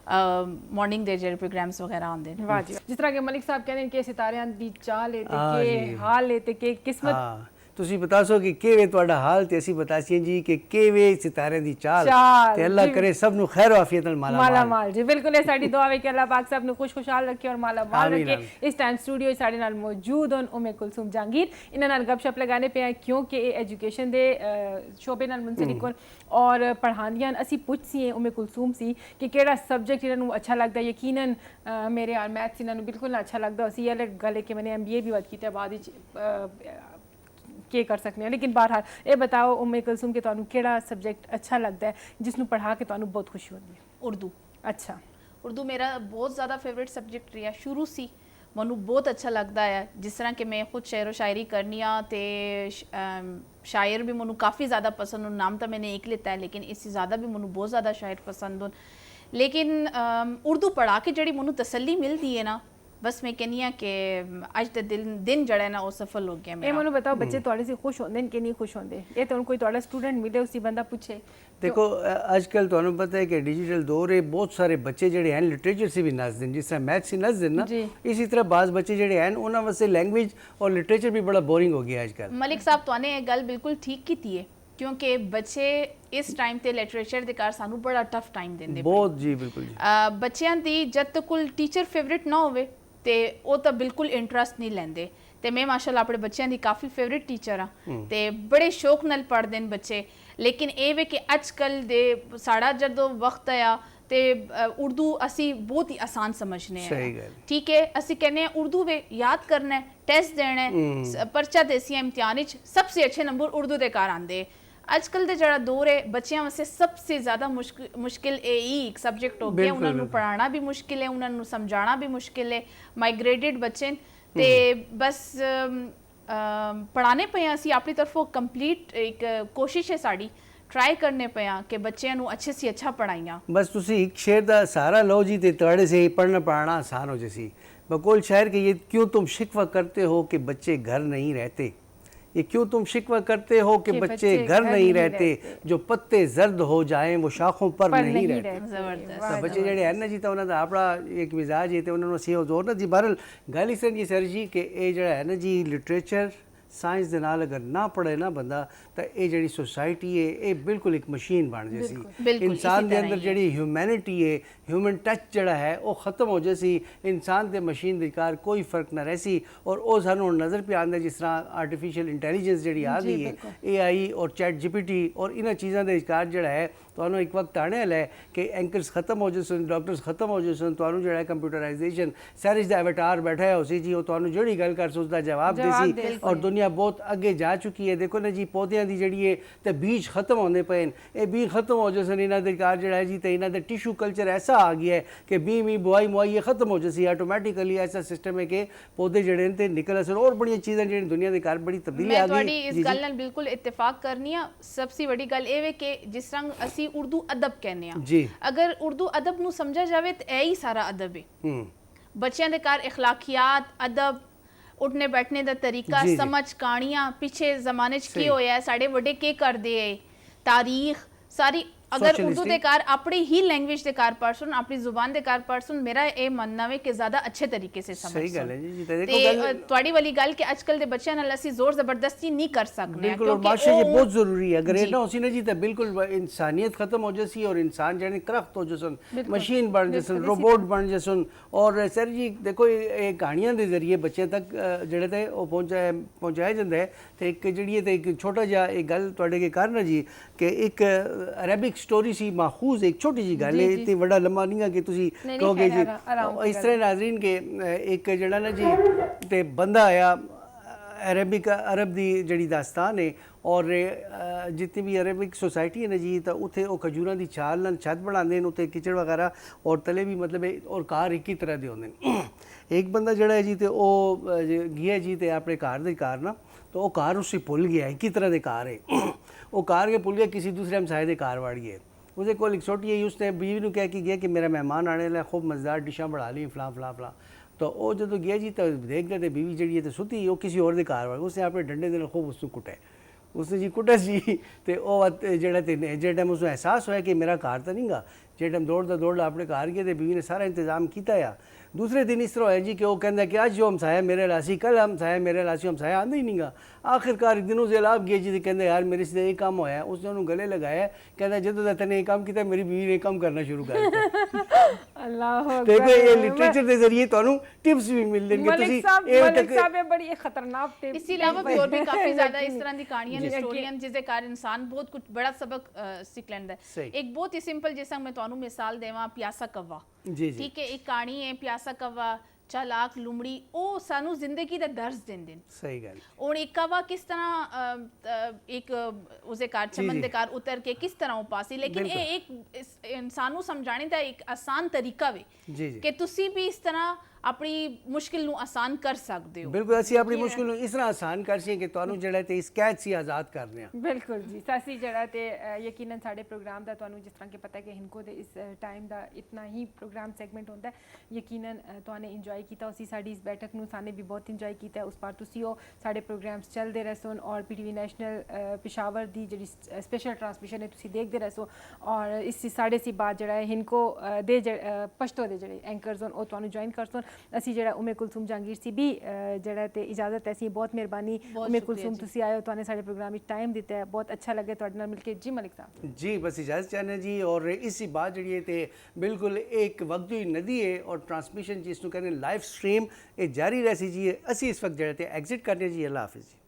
ਮਾਰਨਿੰਗ ਦੇ ਜਿਹੜੇ ਪ੍ਰੋਗਰਾਮਸ ਵਗੈਰਾ ਆਉਂਦੇ ਨੇ ਵਾਹ ਜੀ ਜਿਸ ਤਰ੍ਹਾਂ ਕਿ ਮਲਿਕ ਸਾਹਿਬ ਕਹਿੰਦੇ ਨੇ ਕਿ ਸਿਤਾਰਿਆਂ ਦੀ ਚਾਲ ਹੈ ਤੇ ਕਿ ਹਾਲ ਹੈ ਤੇ ਕਿ ਕਿਸਮਤ ਤੁਸੀਂ ਬਤਾ ਸੋ ਕਿ ਕਿਵੇਂ ਤੁਹਾਡਾ ਹਾਲ ਤੇ ਅਸੀਂ ਬਤਾਸੀਏ ਜੀ ਕਿ ਕਿਵੇਂ ਸਿਤਾਰਿਆਂ ਦੀ ਚਾਲ ਤੇ ਅੱਲਾਹ ਕਰੇ ਸਭ ਨੂੰ ਖੈਰ ਆਫੀਅਤ ਨਾਲ ਮਾਲਾ ਮਾਲ ਜੀ ਬਿਲਕੁਲ ਇਹ ਸਾਡੀ ਦੁਆ ਹੈ ਕਿ ਅੱਲਾਹ ਪਾਕ ਸਭ ਨੂੰ ਖੁਸ਼ਹਾਲ ਰੱਖੇ ਔਰ ਮਾਲਾ ਮਾਲ ਰੱਖੇ ਇਸ ਟਾਈਮ ਸਟੂਡੀਓ ਸਾਡੇ ਨਾਲ ਮੌਜੂਦ ਹਨ ਉਮੇ ਕੁਲਸੂਮ ਜਹਾਂਗੀਰ ਇਹਨਾਂ ਨਾਲ ਗੱਪਸ਼ਪ ਲਗਾਣੇ ਪਏ ਆ ਕਿਉਂਕਿ ਇਹ ਐਜੂਕੇਸ਼ਨ ਦੇ ਸ਼ੋਬੇ ਨਾਲ ਮੁਨਸਲਿਕ ਹਨ ਔਰ ਪੜ੍ਹਾਉਂਦੀਆਂ ਅਸੀਂ ਪੁੱਛੀ ਹੈ ਉਮੇ ਕੁਲਸੂਮ ਸੀ ਕਿ ਕਿਹੜਾ ਸਬਜੈਕਟ ਇਹਨਾਂ ਨੂੰ ਅੱਛਾ ਲੱਗਦਾ ਯਕੀਨਨ ਮੇਰੇ ਔਰ ਮੈਥਸ ਇਹਨਾਂ ਨੂੰ ਬਿਲਕੁਲ ਨਾ ਅੱਛਾ ਲੱਗਦਾ ਅਸੀਂ ਇਹ ਗੱਲ ਹੈ ਕਿ मैंने MBA भी बात की बाद के कर सकते हैं लेकिन बहरहाल ये बताओ उम्मे कुलसूम के ਤੁਹਾਨੂੰ ਕਿਹੜਾ ਸਬਜੈਕਟ ਅੱਛਾ ਲੱਗਦਾ ਹੈ ਜਿਸ ਨੂੰ ਪੜ੍ਹਾ ਕੇ ਤੁਹਾਨੂੰ ਬਹੁਤ ਖੁਸ਼ੀ ਹੁੰਦੀ ਹੈ ਉਰਦੂ ਅੱਛਾ ਉਰਦੂ ਮੇਰਾ ਬਹੁਤ ਜ਼ਿਆਦਾ ਫੇਵਰਿਟ ਸਬਜੈਕਟ ਰਿਹਾ ਸ਼ੁਰੂ ਸੀ ਮੈਨੂੰ ਬਹੁਤ ਅੱਛਾ ਲੱਗਦਾ ਹੈ ਜਿਸ ਤਰ੍ਹਾਂ ਕਿ ਮੈਂ ਖੁਦ ਸ਼ਾਇਰ ਸ਼ਾਇਰੀ ਕਰਨੀ ਆ ਤੇ ਸ਼ਾਇਰ ਵੀ ਮੈਨੂੰ ਕਾਫੀ ਜ਼ਿਆਦਾ ਪਸੰਦ ਹਨ ਨਾਮ ਤਾਂ ਮੈंने एक ਲਿੱਤਾ ਹੈ ਲੇਕਿਨ ਇਸ ਤੋਂ ਜ਼ਿਆਦਾ ਵੀ ਮੈਨੂੰ ਬਹੁਤ ਜ਼ਿਆਦਾ ਸ਼ਾਇਰ ਪਸੰਦ ਹਨ ਲੇਕਿਨ ਉਰਦੂ ਪੜ੍ਹਾ ਕੇ ਜਿਹੜੀ ਮੈਨੂੰ ਤਸੱਲੀ ਮਿਲਦੀ ਹੈ ਨਾ बस मैं कहनी है कि अज का दिन जड़ा है ना वो सफल हो गया मेरा मैंने बताओ बच्चे थोड़े से खुश होंगे कि नहीं खुश होंगे ये तो कोई थोड़ा स्टूडेंट मिले उसी बंदा पूछे देखो आजकल तो पता है कि डिजिटल दौर है बहुत सारे बच्चे जड़े हैं लिटरेचर से भी नसते हैं जिस तरह मैथ से नसते हैं ना इसी तरह बाज़ बच्चे जड़े हैं उन्होंने वास्ते लैंग्वेज और लिटरेचर भी बड़ा बोरिंग हो गया आजकल मलिक साहब तो ये गल बिल्कुल ठीक की थी क्योंकि बच्चे इस टाइम ते लिटरेचर दे कार सानू बड़ा टफ टाइम देंदे बहुत जी बिल्कुल जी बच्चों दी जब तक कोई टीचर फेवरेट ना होवे ਤੇ ਉਹ ਤਾਂ ਬਿਲਕੁਲ ਇੰਟਰਸਟ ਨਹੀਂ ਲੈਂਦੇ ਤੇ ਮੈਂ ਮਾਸ਼ਾਅੱਲਾ ਆਪਣੇ ਬੱਚਿਆਂ ਦੀ ਕਾਫੀ ਫੇਵਰਿਟ ਟੀਚਰ ਆ ਤੇ ਬੜੇ ਸ਼ੌਕ ਨਾਲ ਪੜ੍ਹਦੇ ਨੇ ਬੱਚੇ ਲੇਕਿਨ ਇਹ ਵੇ ਕਿ ਅੱਜ ਕੱਲ ਦੇ ਸਾਡਾ ਜਦੋਂ ਵਕਤ ਆਇਆ ਤੇ ਉਰਦੂ ਅਸੀਂ ਬਹੁਤ ਹੀ ਆਸਾਨ ਸਮਝਨੇ ਆ ਠੀਕ ਹੈ ਅਸੀਂ ਕਹਿੰਦੇ ਆ ਉਰਦੂ ਵੇ ਯਾਦ ਕਰਨਾ ਹੈ ਟੈਸਟ ਦੇਣਾ ਹੈ ਪਰਚਾ ਦੇਸੀ ਇਮਤਿਹਾਨ ਵਿੱਚ ਸਭ ਤੋਂ ਅੱਛੇ ਨੰਬਰ ਉਰਦੂ ਦੇ ਕਾਰ ਆਉਂਦੇ ਅੱਜਕੱਲ ਦੇ ਜਿਹੜਾ ਦੌਰ ਹੈ ਬੱਚਿਆਂ ਵਾਸਤੇ ਸਭ ਤੋਂ ਜ਼ਿਆਦਾ ਮੁਸ਼ਕਿਲ ਇਹ ਇੱਕ ਸਬਜੈਕਟ ਹੋ ਗਿਆ ਉਹਨਾਂ ਨੂੰ ਪੜ੍ਹਾਉਣਾ ਵੀ ਮੁਸ਼ਕਿਲ ਹੈ ਉਹਨਾਂ ਨੂੰ ਸਮਝਾਉਣਾ ਵੀ ਮੁਸ਼ਕਿਲ ਹੈ ਮਾਈਗ੍ਰੇਟਡ ਬੱਚੇ ਤੇ ਬਸ ਪੜ੍ਹਾਉਣੇ ਪਏ ਅਸੀਂ ਆਪਣੀ ਤਰਫੋਂ ਕੰਪਲੀਟ ਇੱਕ ਕੋਸ਼ਿਸ਼ ਹੈ ਸਾਡੀ ट्राई करने पे कि बच्चों को अच्छे से अच्छा पढ़ाइया बस तुसी एक शेर का सहारा लो जी ते तड़े से पढ़ना पढ़ाना आसान हो जैसी बकौल शायर के ये क्यों तुम शिकवा करते हो कि बच्चे घर नहीं रहते ये क्यों तुम शिकवा करते हो कि बच्चे घर नहीं रहते जो पत्ते जर्द हो जाएं वो शाखों पर नहीं रहते जबरदस्त बच्चे जड़े हैं ना जी तो उन्होंने अपना एक मिजाज है तो उन्होंने सी जोर ना जी बहरल गल इस तरह जी सर जी कि ये जड़ा है ना जी लिटरेचर ਸਾਇੰਸ ਦੇ ਨਾਲ ਅਗਰ ਨਾ ਪੜ੍ਹੇ ਨਾ ਬੰਦਾ ਤਾਂ ਇਹ ਜਿਹੜੀ ਸੋਸਾਇਟੀ ਹੈ ਇਹ ਬਿਲਕੁਲ ਇੱਕ ਮਸ਼ੀਨ ਬਣ ਜਾਏਗੀ। ਬਿਲਕੁਲ, ਇਨਸਾਨ ਇਸੇ ਦੇ ਤਰ੍ਹਾਂ ਅੰਦਰ ਹੀ ਹੈ। ਜਿਹੜੀ ਹਿਊਮੈਨਿਟੀ ਹੈ, ਹਿਊਮਨ ਟੱਚ ਜਿਹੜਾ ਹੈ ਉਹ ਖਤਮ ਹੋ ਜਾਏਗੀ। ਇਨਸਾਨ ਤੇ ਮਸ਼ੀਨ ਦੇ ਵਿਚਕਾਰ ਕੋਈ ਫਰਕ ਨਾ ਰਹਿਸੀ ਔਰ ਉਹ ਸਾਨੂੰ ਹੁਣ ਨਜ਼ਰ ਪਿਆ ਆਉਂਦਾ ਜਿਸ ਤਰ੍ਹਾਂ ਆਰਟੀਫੀਸ਼ੀਅਲ ਇੰਟੈਲੀਜੈਂਸ ਜਿਹੜੀ ਆ ਗਈ ਹੈ, AI ਔਰ ਚੈਟ GPT ਔਰ ਇਹਨਾਂ ਚੀਜ਼ਾਂ ਦੇ ਵਿਚਕਾਰ ਜਿਹੜਾ ਹੈ ਤੁਹਾਨੂੰ ਇੱਕ ਵਕਤ ਆਣੇ ਵਾਲਾ ਹੈ ਕਿ ਐਂਕਰਸ ਖਤਮ ਹੋ ਜਾਣ, ਡਾਕਟਰਸ ਖਤਮ ਹੋ ਜਾਣ, ਤੁਹਾਨੂੰ ਜਿਹੜਾ ਕੰਪਿਊਟਰਾਈਜੇਸ਼ਨ ਸਹਿਰਿਸ਼ ਦਾ ਐਵਟਾਰ ਬੈਠਾ ਹੈ ਉਸੇ ਜੀ ਉਹ ਤੁਹਾਨੂੰ ਜਿਹੜੀ ਗੱਲ ਕਰ ਸੋ ਉਸਦਾ ਜਵਾਬ ਦੇਸੀ ਔਰ ਦੁਨੀਆ ਬਹੁਤ ਅੱਗੇ ਜਾ ਚੁੱਕੀ ਹੈ। ਦੇਖੋ ਨਾ ਜੀ ਪੌਦਿਆਂ ਦੀ ਜਿਹੜੀ ਹੈ ਤੇ ਬੀਜ ਖਤਮ ਹੋਣੇ ਪਏ ਨੇ, ਇਹ ਬੀਜ ਖਤਮ ਹੋ ਜਾਣ ਇਹਨਾਂ ਦੇ ਕਾਰ ਜਿਹੜਾ ਹੈ ਜੀ ਤੇ ਇਹਨਾਂ ਦੇ ਟਿਸ਼ੂ ਕਲਚਰ ਐਸਾ ਆ ਗਿਆ ਹੈ ਕਿ ਬੀ ਬੁਆਈ ਮੁਆਈ ਇਹ ਖਤਮ ਹੋ ਜਾਸੀ ਆਟੋਮੈਟਿਕਲੀ। ਐਸਾ ਸਿਸਟਮ ਹੈ ਕਿ ਪੌਦੇ ਜਿਹੜੇ ਨੇ ਤੇ ਨਿਕਲ ਅਸਰ ਔਰ ਬੜੀਆਂ ਚੀਜ਼ਾਂ ਜਿਹੜੀ ਦੁਨੀਆ ਦੇ ਕਾਰ ਬੜੀ ਤਬਦੀਲੀ ਆ ਮੈਂ ਗਈ। ਤੁਹਾਡੀ ਇਸ ਗੱਲ ਨਾਲ ਬਿਲਕੁਲ ਇਤਫਾਕ ਕਰਨੀ ਆ। ਸਭ ਤੋਂ ਵੱਡੀ ਗੱਲ ਇਹ ਵੇ ਕਿ ਜਿਸ ਤਰ੍ਹਾਂ ਅਸੀਂ ਉਰਦੂ ਅਦਬ ਕਹਿੰਦੇ ਆ, ਜੀ ਅਗਰ ਉਰਦੂ ਅਦਬ ਨੂੰ ਸਮਝਿਆ ਜਾਵੇ ਤਾਂ ਇਹ ਹੀ ਸਾਰਾ ਅਦਬ ਹੈ। ਬੱਚਿਆਂ ਦੇ ਘਰ ਇਖਲਾਕੀਆਤ, ਅਦਬ, ਉੱਠਣੇ ਬੈਠਣੇ ਦਾ ਤਰੀਕਾ, ਸਮਝ, ਕਹਾਣੀਆਂ, ਪਿੱਛੇ ਜ਼ਮਾਨੇ 'ਚ ਕੀ ਹੋਇਆ, ਸਾਡੇ ਵੱਡੇ ਕੀ ਕਰਦੇ ਹੈ, ਤਾਰੀਖ ਸਾਰੀ अगर उर्दू के कार अपनी ही लैंग्वेज के कार पर्सन अपनी जुबान के कार पर्सन मेरा ये मानना है कि ज्यादा अच्छे तरीके से समझ सही गल है जी ते ਤੁਹਾਡੀ ਵਾਲੀ ਗੱਲ ਕਿ ਅੱਜਕੱਲ ਦੇ ਬੱਚਿਆਂ ਨਾਲ ਅਸੀਂ ਜ਼ੋਰ ਜ਼ਬਰਦਸਤੀ ਨਹੀਂ ਕਰ ਸਕਦੇ ਬਿਲਕੁਲ ਔਰ ਮਾਸ਼ਾ ਇਹ ਬਹੁਤ ਜ਼ਰੂਰੀ ਹੈ। ਅਗਰ ਇਹ ਨਾ ਹੋਸੀ ਨਾ ਜੀ ਤਾਂ ਬਿਲਕੁਲ ਇਨਸਾਨੀਅਤ ਖਤਮ ਹੋ ਜਾਸੀ ਔਰ ਇਨਸਾਨ ਜਿਹੜੇ ਕਰਖਤ ਹੋ ਜਸਨ, ਮਸ਼ੀਨ ਬਣ ਜਸਨ, ਰੋਬੋਟ ਬਣ ਜਸਨ। ਔਰ ਸਰ ਜੀ ਦੇਖੋ ਇਹ ਕਹਾਣੀਆਂ ਦੇ ਜ਼ਰੀਏ ਬੱਚਿਆਂ ਤੱਕ ਜਿਹੜੇ ਤੇ ਉਹ ਪਹੁੰਚਾਇਆ ਜਾਂਦਾ ਹੈ। ਤੇ ਇੱਕ ਜਿਹੜੀ ਹੈ ਤੇ ਇੱਕ ਛੋਟਾ ਜਿਹਾ ਇਹ ਗੱਲ ਤੁਹਾਡੇ ਕੇ ਕਰਨਾ ਜੀ ਕਿ ਇੱਕ ਅਰਬਿਕ स्टोरी सी माखूज एक छोटी जी गल है, इतनी बड़ा लम्बा नहीं है कि तुसी कहोगे जी इस तरह नाजरीन के एक जड़ा ना जी ते बंदा आया अरब दी जड़ी दास्तान है और जितनी भी अरबिक सोसाइटी है ना जी तो उत्थे वो खजूरां दी छाल नाल छत बनाते हैं, उत्थे किचड़ वगैरह और तले भी मतलब और कार एक ही तरह दे होंदे ने। एक बंदा जड़ा है जी तो वो गया जी तो अपने कार ना तो वो कार उससे भुल गया, एक ही तरह के कार है वो कार के भुल गया किसी दूसरे हमसाए के कार वाड़ी है। उसके कोल एक छोटी है, उसने बीवी को कह के गया कि मेरा मेहमान आने वाला खूब मज़ेदार डिशा बना ली फलां फलां फलां। तो वो जो गया जी तो देखते थे बीवी जी है तो सुती वो किसी और कार वाली, उसने अपने डंडे के खूब उसको कुटा, उसने जी कुटा जी तो वह जो टाइम उसको एहसास होया कि मेरा कार तो नहीं गा, जो टाइम दौड़दा अपने कार गए तो बीवी ने सारा इंतजाम किया। दूसरे दिन इस तरह है जी कि वो कहता कि अज जो हमसाया मेरे लासी, कल हमसाया मेरे लासी, हमसाया आंदा ही नहीं गा। आखिरकार एक दिन उसे लाभ गया जी कहते यार मेरे से ये काम होया, उसने उन्होंने गले लगाया, कहता जो तैने ये काम किया मेरी बीवी ने काम करना शुरू कर दिया। अल्लाह देखो ये लिटरेचर के जरिए ਤੁਹਾਨੂੰ टिप्स भी मिल देंगे मलिक साहब ये बड़ी खतरनाक टिप। इसके अलावा भी और भी काफी ज्यादा इस तरह की कहानियां स्टोरीਆਂ जिसਦੇ ਕਾਰਨ इंसान बहुत कुछ बड़ा सबक सीख ਲੈਂਦਾ है। एक बहुत ही सिंपल जैसा मैं ਤੁਹਾਨੂੰ मिसाल देवां प्यासा कव्वा, ठीक है, एक कहानी है प्यासा कव्वा चालाक लुमड़ी, ਉਹ ਸਾਨੂੰ ਜ਼ਿੰਦਗੀ ਦਾ ਦਰਸ ਦਿੰਦੇ ਨੇ। ਸਹੀ ਗੱਲ। ਹੁਣ ਇੱਕ ਕਵਾ ਕਿਸ ਤਰ੍ਹਾਂ ਇੱਕ ਉਸੇ ਕਾਰ ਚਮਨ ਦੇ ਕਾਰ ਉਤਰ ਕੇ ਕਿਸ ਤਰ੍ਹਾਂ ਉਹ ਪਾਸੀ, ਲੇਕਿਨ ਇਹ ਇੱਕ ਇਨਸਾਨ ਨੂੰ ਸਮਝਾਣੇ ਦਾ ਇੱਕ ਆਸਾਨ ਤਰੀਕਾ ਵੇ ਕਿ ਤੁਸੀਂ ਵੀ ਇਸ ਤਰ੍ਹਾਂ ਆਪਣੀ ਮੁਸ਼ਕਿਲ ਨੂੰ ਆਸਾਨ ਕਰ ਸਕਦੇ ਹੋ। ਬਿਲਕੁਲ ਅਸੀਂ ਆਪਣੀ ਮੁਸ਼ਕਿਲ ਨੂੰ ਇਸ ਤਰ੍ਹਾਂ ਆਸਾਨ ਕਰ ਸਕੀਏ ਕਿ ਤੁਹਾਨੂੰ ਜਿਹੜਾ ਤੇ ਇਸ ਕੈਦ ਸੀ ਆਜ਼ਾਦ ਕਰਨੇ ਆ। ਬਿਲਕੁਲ ਜੀ ਸਾਸੀ ਜਿਹੜਾ ਤੇ ਯਕੀਨਨ ਸਾਡੇ ਪ੍ਰੋਗਰਾਮ ਦਾ ਤੁਹਾਨੂੰ ਜਿਸ ਤਰ੍ਹਾਂ ਕਿ ਪਤਾ ਕਿ ਹਿੰਕੋ ਦੇ ਇਸ ਟਾਈਮ ਦਾ ਇਤਨਾ ਹੀ ਪ੍ਰੋਗਰਾਮ ਸੈਗਮੈਂਟ ਹੁੰਦਾ ਹੈ, ਯਕੀਨਨ ਤੁਹਾਨੂੰ ਇੰਜੋਏ ਕੀਤਾ। ਅਸੀਂ ਸਾਡੀ ਇਸ ਬੈਠਕ ਨੂੰ ਸਾਨੇ ਵੀ ਬਹੁਤ ਇੰਜੋਏ ਕੀਤਾ। ਉਸ ਪਰ ਤੁਸੀਂ ਉਹ ਸਾਡੇ ਪ੍ਰੋਗਰਾਮਸ ਚੱਲਦੇ ਰਹੇ ਸੋ ਔਰ PTV ਨੈਸ਼ਨਲ ਪਿਸ਼ਾਵਰ ਦੀ ਜਿਹੜੀ ਸਪੈਸ਼ਲ ਟਰਾਂਸਮਿਸ਼ਨ ਹੈ ਤੁਸੀਂ ਦੇਖਦੇ ਰਹੇ ਸੋ ਔਰ ਇਸ ਸਾਡੇ ਸੀ ਬਾਅਦ ਜਿਹੜਾ ਹਿੰਕੋ ਦੇ ਪਸ਼ਤੋ ਦੇ ਜਿਹੜੇ ਐਂਕਰਸ ਹਨ ਉਹ ਤੁਹਾਨੂੰ ਜੁਆਇਨ ਕਰ ਸੋ। ਅਸੀਂ ਜਿਹੜਾ ਉਮੇ ਕੁਲਸੂਮ ਜਹਾਂਗੀਰ ਸੀ ਵੀ ਜਿਹੜਾ ਤੇ ਇਜਾਜ਼ਤ ਐਸੀ ਬਹੁਤ ਮਿਹਰਬਾਨੀ ਉਮੇ ਕੁਲਸੂਮ ਤੁਸੀਂ ਆਏ ਹੋ, ਤੁਹਾਨੂੰ ਸਾਡੇ ਪ੍ਰੋਗਰਾਮ ਵਿੱਚ टाइम दिता है, बहुत अच्छा लगे ਤੁਹਾਡੇ ਨਾਲ ਮਿਲ ਕੇ। जी मलिक साहब जी बस इजाज़त चाहने जी। और इसी बात जी है बिल्कुल एक वक्त हुई नदी है और ट्रांसमिशन जिसको कहते हैं लाइव स्ट्रीम ये जारी रह सी जी। असी इस वक्त जो एग्जिट करने जी। अल्लाह हाफिज़ जी।